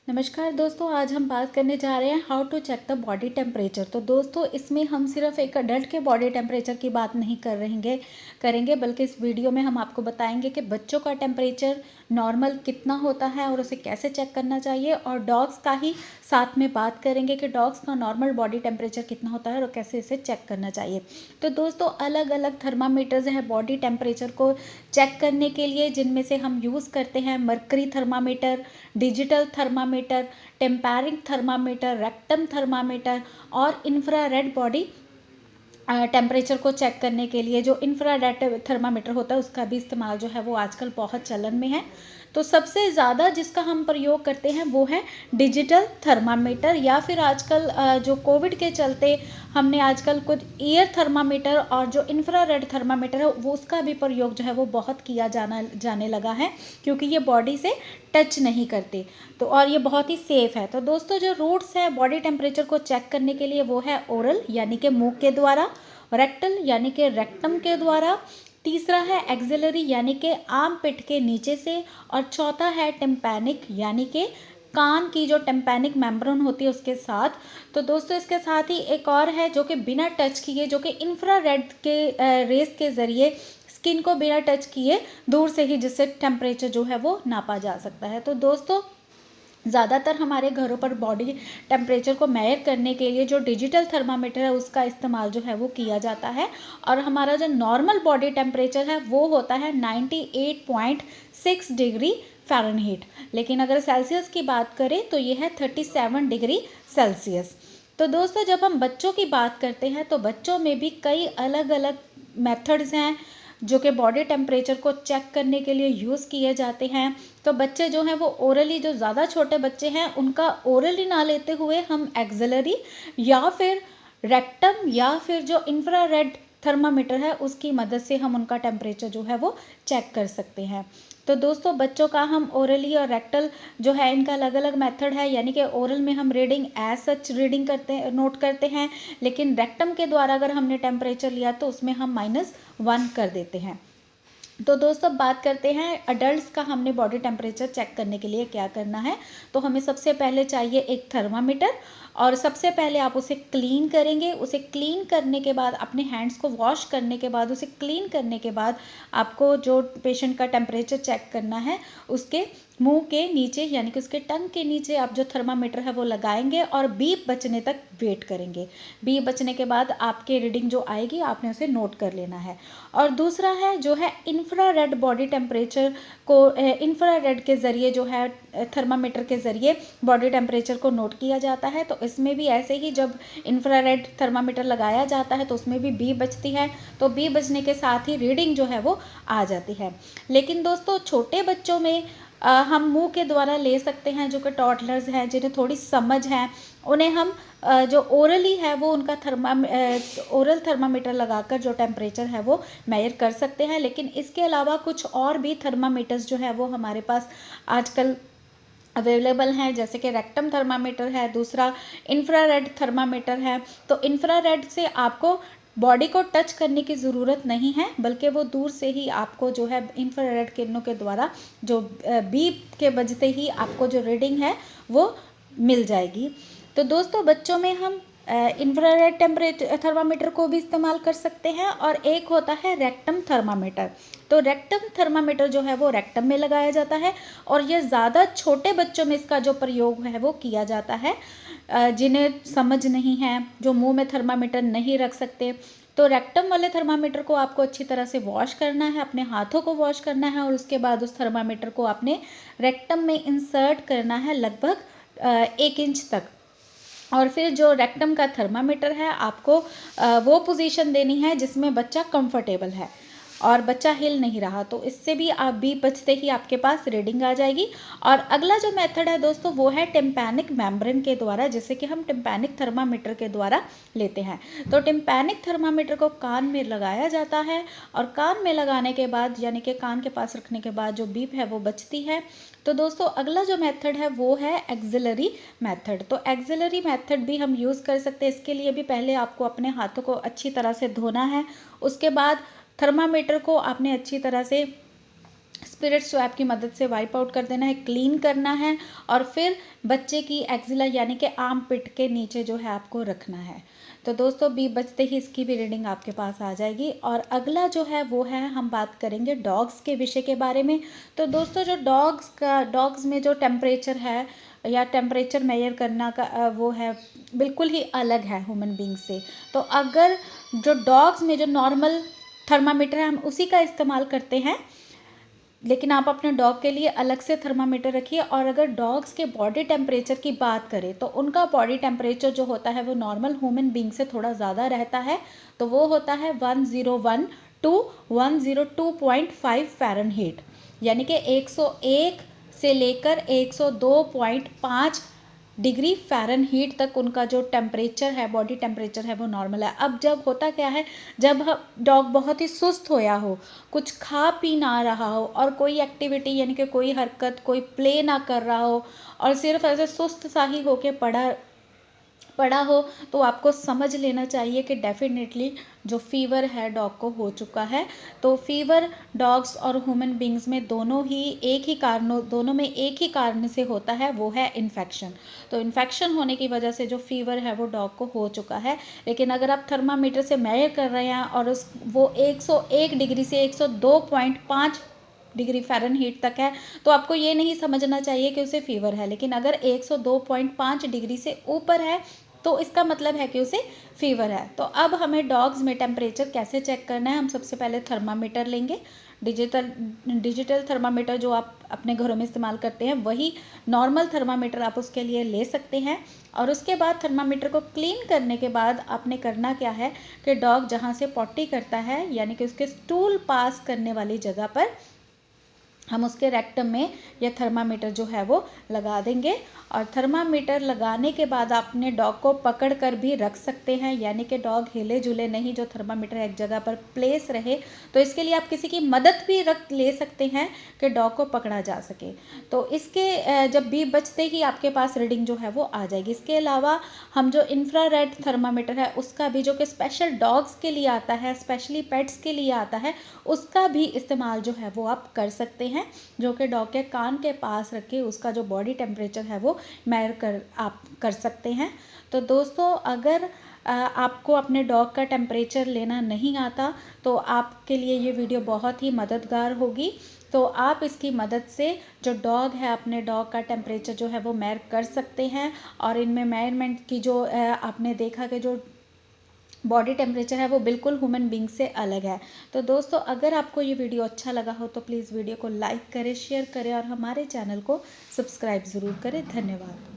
नमस्कार दोस्तों, आज हम बात करने जा रहे हैं how to check the body temperature. तो दोस्तों, इसमें हम सिर्फ एक अडल्ट के बॉडी टेम्परेचर की बात नहीं करेंगे बल्कि इस वीडियो में हम आपको बताएंगे कि बच्चों का टेम्परेचर नॉर्मल कितना होता है और उसे कैसे चेक करना चाहिए, और डॉग्स का ही साथ में बात करेंगे कि डॉग्स का नॉर्मल बॉडी टेम्परेचर कितना होता है और कैसे इसे चेक करना चाहिए। तो दोस्तों, अलग अलग थर्मामीटर्स हैं बॉडी टेम्परेचर को चेक करने के लिए, जिनमें से हम यूज़ करते हैं mercury thermometer, digital thermometer, tympanic thermometer, rectum thermometer और इंफ्रारेड बॉडी टेम्परेचर को चेक करने के लिए जो इंफ्रारेड थर्मामीटर होता है उसका भी इस्तेमाल जो है वो आजकल बहुत चलन में है। तो सबसे ज़्यादा जिसका हम प्रयोग करते हैं वो है डिजिटल थर्मामीटर, या फिर आजकल जो कोविड के चलते हमने आजकल कुछ ईयर थर्मामीटर और जो इंफ्रारेड थर्मामीटर है वो उसका भी प्रयोग जो है वो बहुत किया जाने लगा है, क्योंकि ये बॉडी से टच नहीं करते तो और ये बहुत ही सेफ़ है। तो दोस्तों, जो रूट्स है बॉडी टेम्परेचर को चेक करने के लिए वो है ओरल यानी कि मुंह के द्वारा, रेक्टल यानी कि रेक्टम के द्वारा, तीसरा है एक्सिलरी यानी कि आर्म पिट के नीचे से, और चौथा है टिम्पैनिक यानी कि कान की जो टिम्पैनिक मेम्ब्रेन होती है उसके साथ। तो दोस्तों, इसके साथ ही एक और है जो कि बिना टच किए, जो कि इंफ्रारेड के रेस के ज़रिए स्किन को बिना टच किए दूर से ही जिससे टेम्परेचर जो है वो नापा जा सकता है। तो दोस्तों, ज़्यादातर हमारे घरों पर बॉडी टेम्परेचर को मेजर करने के लिए जो डिजिटल थर्मामीटर है उसका इस्तेमाल जो है वो किया जाता है, और हमारा जो नॉर्मल बॉडी टेम्परेचर है वो होता है 98.6 डिग्री फ़ारेनहीट। लेकिन अगर सेल्सियस की बात करें तो ये है 37 डिग्री सेल्सियस। तो दोस्तों, जब हम बच्चों की बात करते हैं तो बच्चों में भी कई अलग अलग मेथड्स हैं जो कि बॉडी टेम्परेचर को चेक करने के लिए यूज़ किए जाते हैं। तो बच्चे जो हैं वो ओरली, जो ज़्यादा छोटे बच्चे हैं उनका ओरली ना लेते हुए हम एक्सिलरी या फिर रेक्टम या फिर जो इंफ्रारेड थर्मामीटर है उसकी मदद से हम उनका टेम्परेचर जो है वो चेक कर सकते हैं। तो दोस्तों, बच्चों का हम ओरली और रेक्टल जो है इनका अलग अलग मेथड है, यानी कि ओरल में हम reading as such reading note करते हैं, लेकिन रेक्टम के द्वारा अगर हमने टेम्परेचर लिया तो उसमें हम -1 कर देते हैं। तो दोस्तों, बात करते हैं अडल्ट्स का हमने बॉडी टेम्परेचर चेक करने के लिए क्या करना है। तो हमें सबसे पहले चाहिए एक थर्मामीटर, और सबसे पहले आप उसे क्लीन करेंगे। उसे क्लीन करने के बाद अपने हैंड्स को वॉश करने के बाद, उसे क्लीन करने के बाद आपको जो पेशेंट का टेम्परेचर चेक करना है उसके मुंह के नीचे यानी कि उसके टंग के नीचे आप जो थर्मामीटर है वो लगाएंगे और बीप बजने तक वेट करेंगे। बीप बजने के बाद आपके रीडिंग जो आएगी आपने उसे नोट कर लेना है। और दूसरा है जो है इंफ्रारेड बॉडी टेम्परेचर को इंफ्रारेड के ज़रिए जो है थर्मामीटर के ज़रिए बॉडी टेम्परेचर को नोट किया जाता है। तो इसमें भी ऐसे ही जब इंफ्रारेड थर्मामीटर लगाया जाता है तो उसमें भी बीप बजती है, तो बीप बजने के साथ ही रीडिंग जो है वो आ जाती है। लेकिन दोस्तों, छोटे बच्चों में हम मुंह के द्वारा ले सकते हैं, जो कि टॉडलर्स हैं जिन्हें थोड़ी समझ है, उन्हें हम जो ओरली है वो उनका ओरल थर्मामीटर लगाकर जो टेम्परेचर है वो मेजर कर सकते हैं। लेकिन इसके अलावा कुछ और भी थर्मामीटर्स जो है वो हमारे पास आजकल अवेलेबल हैं, जैसे कि रेक्टम थर्मामीटर है, दूसरा इंफ्रारेड थर्मामीटर है। तो इंफ्रारेड से आपको बॉडी को टच करने की ज़रूरत नहीं है, बल्कि वो दूर से ही आपको जो है इंफ्रारेड किरणों के द्वारा जो बीप के बजते ही आपको जो रीडिंग है वो मिल जाएगी। तो दोस्तों, बच्चों में हम इंफ्रारेड टेम्परेचर थर्मामीटर को भी इस्तेमाल कर सकते हैं, और एक होता है रेक्टम थर्मामीटर। तो रेक्टम थर्मामीटर जो है वो रेक्टम में लगाया जाता है, और ये ज़्यादा छोटे बच्चों में इसका जो प्रयोग है वो किया जाता है, जिन्हें समझ नहीं है, जो मुंह में थर्मामीटर नहीं रख सकते। तो रेक्टम वाले थर्मामीटर को आपको अच्छी तरह से वॉश करना है, अपने हाथों को वॉश करना है, और उसके बाद उस थर्मामीटर को आपने रेक्टम में इंसर्ट करना है लगभग 1 इंच तक। और फिर जो रेक्टम का थर्मामीटर है आपको वो पोजीशन देनी है जिसमें बच्चा कंफर्टेबल है और बच्चा हिल नहीं रहा, तो इससे भी आप बीप बजते ही आपके पास रीडिंग आ जाएगी। और अगला जो मेथड है दोस्तों वो है टिम्पैनिक मेम्ब्रेन के द्वारा, जैसे कि हम टिम्पैनिक थर्मामीटर के द्वारा लेते हैं। तो टिम्पैनिक थर्मामीटर को कान में लगाया जाता है, और कान में लगाने के बाद यानी कि कान के पास रखने के बाद जो बीप है वो बजती है। तो दोस्तों, अगला जो मेथड है वो है एक्सिलरी मेथड। तो एक्सिलरी मेथड भी हम यूज़ कर सकते हैं। इसके लिए भी पहले आपको अपने हाथों को अच्छी तरह से धोना है, उसके बाद थर्मामीटर को आपने अच्छी तरह से स्पिरिट स्वैप की मदद से वाइप आउट कर देना है, क्लीन करना है और फिर बच्चे की एक्जिला यानी कि आर्म पिट के नीचे जो है आपको रखना है। तो दोस्तों बीप बजते ही इसकी भी रीडिंग आपके पास आ जाएगी। और अगला जो है वो है, हम बात करेंगे डॉग्स के विषय के बारे में। तो दोस्तों जो डॉग्स में जो टेम्परेचर है या टेम्परेचर मेजर करना का वो है बिल्कुल ही अलग है ह्यूमन बींग से। तो अगर जो डॉग्स में जो नॉर्मल थर्मामीटर है हम उसी का इस्तेमाल करते हैं, लेकिन आप अपने डॉग के लिए अलग से थर्मामीटर रखिए। और अगर डॉग्स के बॉडी टेम्परेचर की बात करें तो उनका बॉडी टेम्परेचर जो होता है वो नॉर्मल ह्यूमन बींग से थोड़ा ज़्यादा रहता है। तो वो होता है 101 टू 102.5 फ़ारेनहीट, यानी कि 101 से लेकर 102.5 डिग्री फ़ारेनहीट तक उनका जो टेम्परेचर है, बॉडी टेम्परेचर है, वो नॉर्मल है। अब जब होता क्या है, जब डॉग बहुत ही सुस्त होया हो, कुछ खा पी ना रहा हो और कोई एक्टिविटी यानी कि कोई हरकत, कोई प्ले ना कर रहा हो और सिर्फ ऐसे सुस्त सा ही होके पड़ा हो, तो आपको समझ लेना चाहिए कि डेफिनेटली जो फीवर है डॉग को हो चुका है। तो फीवर डॉग्स और ह्यूमन बींग्स में दोनों में एक ही कारण से होता है, वो है इन्फेक्शन। तो इन्फेक्शन होने की वजह से जो फीवर है वो डॉग को हो चुका है। लेकिन अगर आप थर्मामीटर से मेजर कर रहे हैं और वो 101 डिग्री से 102.5 डिग्री फ़ारेनहीट तक है, तो आपको ये नहीं समझना चाहिए कि उसे फीवर है। लेकिन अगर 102.5 डिग्री से ऊपर है तो इसका मतलब है कि उसे फीवर है। तो अब हमें डॉग्स में टेम्परेचर कैसे चेक करना है, हम सबसे पहले थर्मामीटर लेंगे। डिजिटल थर्मामीटर जो आप अपने घरों में इस्तेमाल करते हैं वही नॉर्मल थर्मामीटर आप उसके लिए ले सकते हैं। और उसके बाद थर्मामीटर को क्लीन करने के बाद आपने करना क्या है कि डॉग जहाँ से पॉटी करता है यानी कि उसके स्टूल पास करने वाली जगह पर हम उसके रेक्टम में यह थर्मामीटर जो है वो लगा देंगे। और थर्मामीटर लगाने के बाद आपने डॉग को पकड़ कर भी रख सकते हैं, यानी कि डॉग हिले जुले नहीं, जो थर्मामीटर एक जगह पर प्लेस रहे। तो इसके लिए आप किसी की मदद भी ले सकते हैं कि डॉग को पकड़ा जा सके। तो इसके जब बीप बजते ही आपके पास रीडिंग जो है वो आ जाएगी। इसके अलावा हम जो इंफ्रारेड थर्मामीटर है उसका भी, जो कि स्पेशल डॉग्स के लिए आता है, स्पेशली पेट्स के लिए आता है, उसका भी इस्तेमाल जो है वो आप कर सकते हैं, जो कि डॉग के कान के पास रख के उसका जो बॉडी टेम्परेचर है वो मेजर आप कर सकते हैं। तो दोस्तों अगर आपको अपने डॉग का टेम्परेचर लेना नहीं आता तो आपके लिए ये वीडियो बहुत ही मददगार होगी। तो आप इसकी मदद से जो डॉग है अपने डॉग का टेम्परेचर जो है वो मेजर कर सकते हैं। और इनमें मेजरमेंट की जो आपने देखा कि जो बॉडी टेम्परेचर है वो बिल्कुल ह्यूमन बींग से अलग है। तो दोस्तों अगर आपको ये वीडियो अच्छा लगा हो तो प्लीज़ वीडियो को लाइक करें, शेयर करें और हमारे चैनल को सब्सक्राइब ज़रूर करें। धन्यवाद।